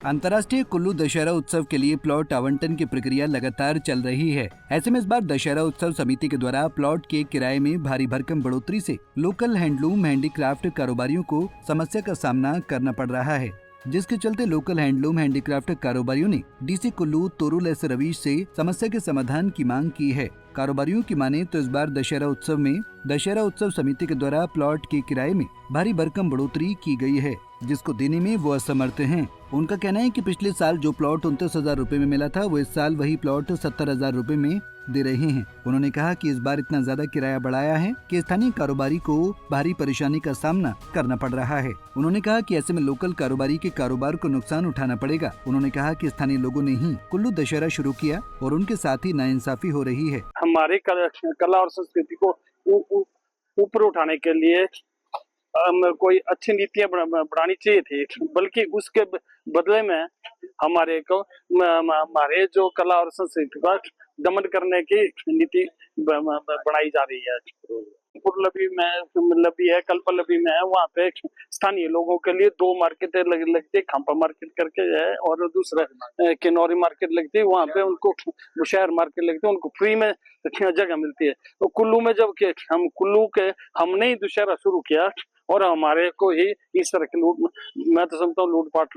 अंतर्राष्ट्रीय कुल्लू दशहरा उत्सव के लिए प्लॉट आवंटन की प्रक्रिया लगातार चल रही है। ऐसे में इस बार दशहरा उत्सव समिति के द्वारा प्लॉट के किराए में भारी भरकम बढ़ोतरी से लोकल हैंडलूम हैंडीक्राफ्ट कारोबारियों को समस्या का सामना करना पड़ रहा है, जिसके चलते लोकल हैंडलूम हैंडीक्राफ्ट कारोबारियों ने डीसी कुल्लू तोरुल एस रवीश से समस्या के समाधान की मांग की है। कारोबारियों की माने तो इस बार दशहरा उत्सव में दशहरा उत्सव समिति के द्वारा प्लॉट के किराए में भारी भरकम बढ़ोतरी की गई है, जिसको देने में वो असमर्थ हैं। उनका कहना है कि पिछले साल जो प्लॉट 29,000 रूपए में मिला था, वो इस साल वही प्लॉट 70,000 रूपए में दे रहे हैं। उन्होंने कहा कि इस बार इतना ज्यादा किराया बढ़ाया है कि स्थानीय कारोबारी को भारी परेशानी का सामना करना पड़ रहा है। उन्होंने कहा कि ऐसे में लोकल कारोबारी के कारोबार को नुकसान उठाना पड़ेगा। उन्होंने कहा कि स्थानीय लोगों ने ही कुल्लू दशहरा शुरू किया और उनके साथ ही नाइंसाफी हो रही है। हमारे कला और संस्कृति को ऊपर उठाने के लिए कोई अच्छी नीतियां बढ़ानी चाहिए थी, बल्कि उसके बदले में हमारे को हमारे जो कला और संस्कृति का दमन करने की नीति बनाई जा रही है। पुरलबी में लबी है, कल्पलबी में है, वहाँ पे स्थानीय लोगों के लिए दो मार्केट लगती है, खांपा मार्केट करके है और दूसरा किन्नौरी मार्केट लगती है। वहाँ पे उनको शहर मार्केट लगती है, उनको फ्री में जगह मिलती है। तो कुल्लू में जब हम कुल्लू के हमने ही दशहरा शुरू किया और हमारे को ही इस तरह की लूट, मैं तो समझता हूँ लूटपाट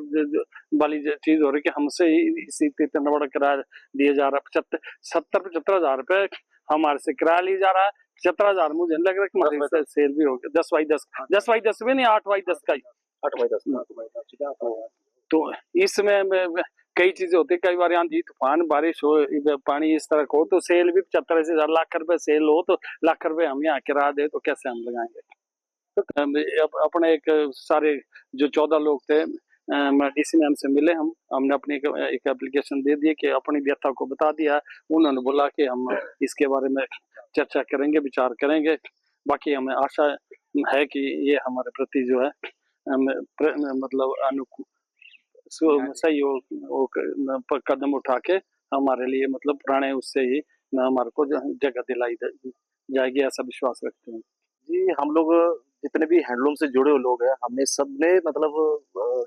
वाली चीज हो रही है कि हमसे ही इसी इतना बड़ा किराया दिया जा रहा है। 75 हजार रुपए हमारे से किराया लिया जा रहा है। 17,000 मुझे लग रहा है कि हमारे सेल भी हो गया 10x10 भी नहीं, 8x10 का ही 8x10। तो इसमें कई चीजें होती है, कई बार आंधी तूफान बारिश हो, पानी इस तरह हो तो सेल भी 75 से लाख रुपए सेल हो तो लाख रुपए हम यहाँ किराया दे तो कैसे हम लगाएंगे। तो अपने एक सारे जो 14 लोग थे, डीसी मैम से मिले, हमने अपनी एक एप्लीकेशन दे दी कि अपनी व्यथा को बता दिया। उन्होंने बोला कि हम इसके बारे में चर्चा करेंगे, विचार करेंगे। बाकी हमें आशा है कि ये हमारे प्रति जो है मतलब अनुकूल सही हो कदम उठा के हमारे लिए मतलब पुराने उससे ही हमारे को जगह दिलाई जाएगी, ऐसा विश्वास रखते हैं। जी, हम लोग जितने भी हैंडलूम से जुड़े हुए लोग हैं, हमने सबने मतलब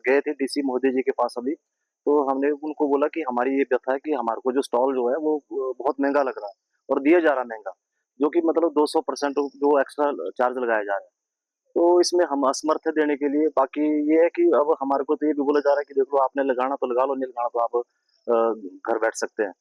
गए थे डीसी महोदय जी के पास अभी, तो हमने उनको बोला कि हमारी ये व्यथा है कि हमारे को जो स्टॉल जो है वो बहुत महंगा लग रहा है और दिया जा रहा है महंगा, जो कि मतलब 200% जो एक्स्ट्रा चार्ज लगाया जा रहा है। तो इसमें हम असमर्थ है देने के लिए। बाकी ये है कि अब हमारे को तो ये भी बोला जा रहा है कि देख लो, आपने लगाना तो लगा लो, नहीं लगाना तो आप घर बैठ सकते हैं,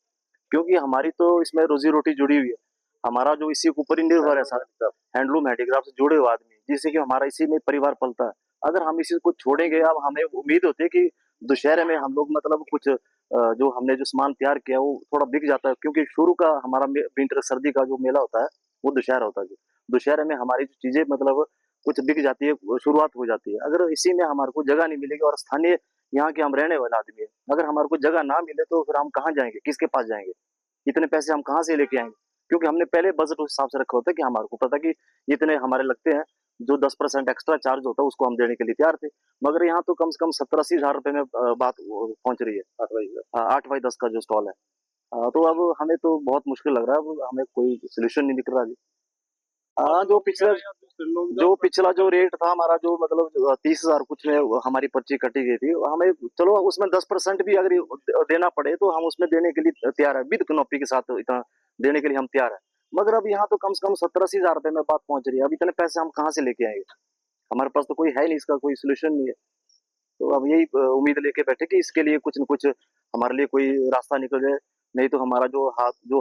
क्योंकि हमारी तो इसमें रोजी रोटी जुड़ी हुई है। हमारा जो इसी के ऊपर ही निर्भर है सारा, हैंडलूम हैंडीक्राफ्ट से जुड़े हुए आदमी, जिससे कि हमारा इसी में परिवार पलता है। अगर हम इसी को छोड़ेंगे, अब हमें उम्मीद होती है कि दशहरे में हम लोग मतलब कुछ जो हमने जो सामान तैयार किया वो थोड़ा बिक जाता है, क्योंकि शुरू का हमारा विंटर सर्दी का जो मेला होता है वो दशहरा होता है। जो दशहरे में हमारी जो चीजें मतलब कुछ बिक जाती है, शुरुआत हो जाती है। अगर इसी में हमारे को जगह नहीं मिलेगी और स्थानीय यहाँ के हम रहने वाले आदमी है, अगर हमारे को जगह ना मिले तो फिर हम कहाँ जाएंगे, किसके पास जाएंगे, इतने पैसे हम कहाँ से लेके आएंगे। क्योंकि हमने पहले बजट उस हिसाब से रखा होता है कि हमारे को पता कि इतने हमारे लगते हैं, जो 10% एक्स्ट्रा चार्ज होता है उसको हम देने के लिए तैयार थे। मगर यहाँ तो कम से कम 70-80 हजार रुपए में बात पहुंच रही है 8x10 का जो स्टॉल है। तो अब हमें तो बहुत मुश्किल लग रहा है, अब हमें कोई सोल्यूशन नहीं दिख रहा अभी। हाँ, जो पिछला जो रेट था हमारा, जो मतलब 30,000 कुछ में हमारी पर्ची कटी गई थी, हमें चलो उसमें 10% भी अगर देना पड़े तो हम उसमें देने के लिए तैयार है, विद कनोपी के साथ इतना देने के लिए हम तैयार है। मगर अब यहाँ तो कम से कम 70-80 हजार रुपए में बात पहुंच रही है। अब इतने पैसे हम कहाँ से लेके आएंगे, हमारे पास तो कोई है नहीं, इसका कोई सोल्यूशन नहीं है। तो अब यही उम्मीद लेके बैठे कि इसके लिए कुछ न कुछ हमारे लिए कोई रास्ता निकल जाए, नहीं तो हमारा जो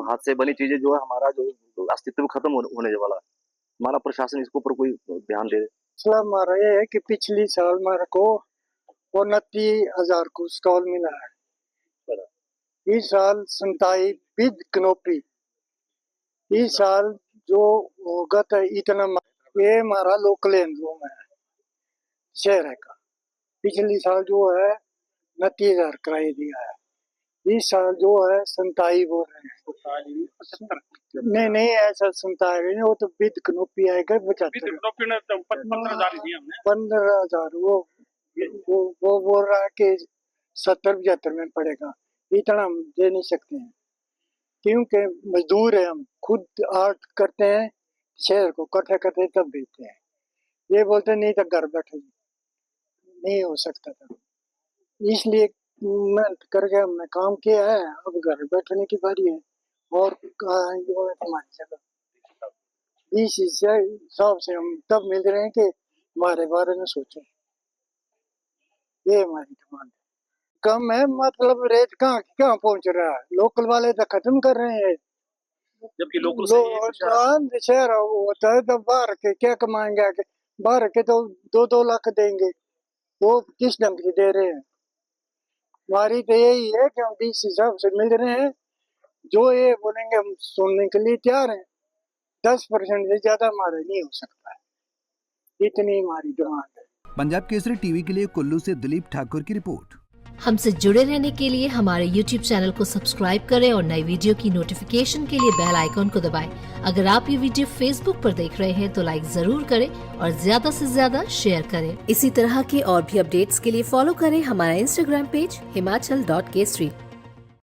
हाथ से बनी चीजें जो है, हमारा जो अस्तित्व खत्म होने वाला है। हमारा प्रशासन इसके ऊपर कोई ध्यान दे। मसला हमारा ये है कि पिछली साल हमारे को 29,000 को स्टॉल मिला है, इस साल 27 विद कनोपी। इस साल जो होगा तो इतना ये हमारा लोकल हैंडलूम है शहर का। पिछली साल जो है 29,000 किराए दिया है, इस साल जो है 27 बोल रहे हैं। नहीं ऐसा 27 नहीं, वो तो विद कनोपी आएगा 75। 15,000 वो बोल रहा है कि 70-75 में पड़ेगा। इतना हम दे नहीं सकते हैं, क्योंकि मजदूर है, हम खुद आर्ट करते हैं, शहर को इकट्ठा करते हैं तब बेचते हैं। ये बोलते नहीं तो घर बैठे नहीं हो सकता था, इसलिए मेहनत करके हमने काम किया है, अब घर बैठने की बारी है। और कहाँ जो है तुम्हारी जगह इस हिसाब से हम तब मिल रहे हैं कि हमारे बारे में सोचो। ये हमारी डिमांड है। कम है, मतलब रेट कहाँ पहुंच रहा है, लोकल वाले तो खत्म कर रहे हैं। जबकि लोकल से ये कुछ शहर होता है तो बाहर के क्या कमाएंगे आके, बाहर के तो 2-2 लाख देंगे, वो किस ढंग से दे रहे हैं। हमारी तो यही है कि हम इस हिसाब से मिल रहे हैं, जो ये बोलेंगे हम सुनने के लिए तैयार हैं। 10% से ज्यादा हमारा नहीं हो सकता है, इतनी हमारी डिमांड है। पंजाब केसरी टीवी के लिए कुल्लू से दिलीप ठाकुर की रिपोर्ट। हमसे जुड़े रहने के लिए हमारे YouTube चैनल को सब्सक्राइब करें और नई वीडियो की नोटिफिकेशन के लिए बेल आइकॉन को दबाएं। अगर आप ये वीडियो Facebook पर देख रहे हैं तो लाइक जरूर करें और ज्यादा से ज्यादा शेयर करें। इसी तरह के और भी अपडेट्स के लिए फॉलो करें हमारा Instagram पेज himachal.kesri।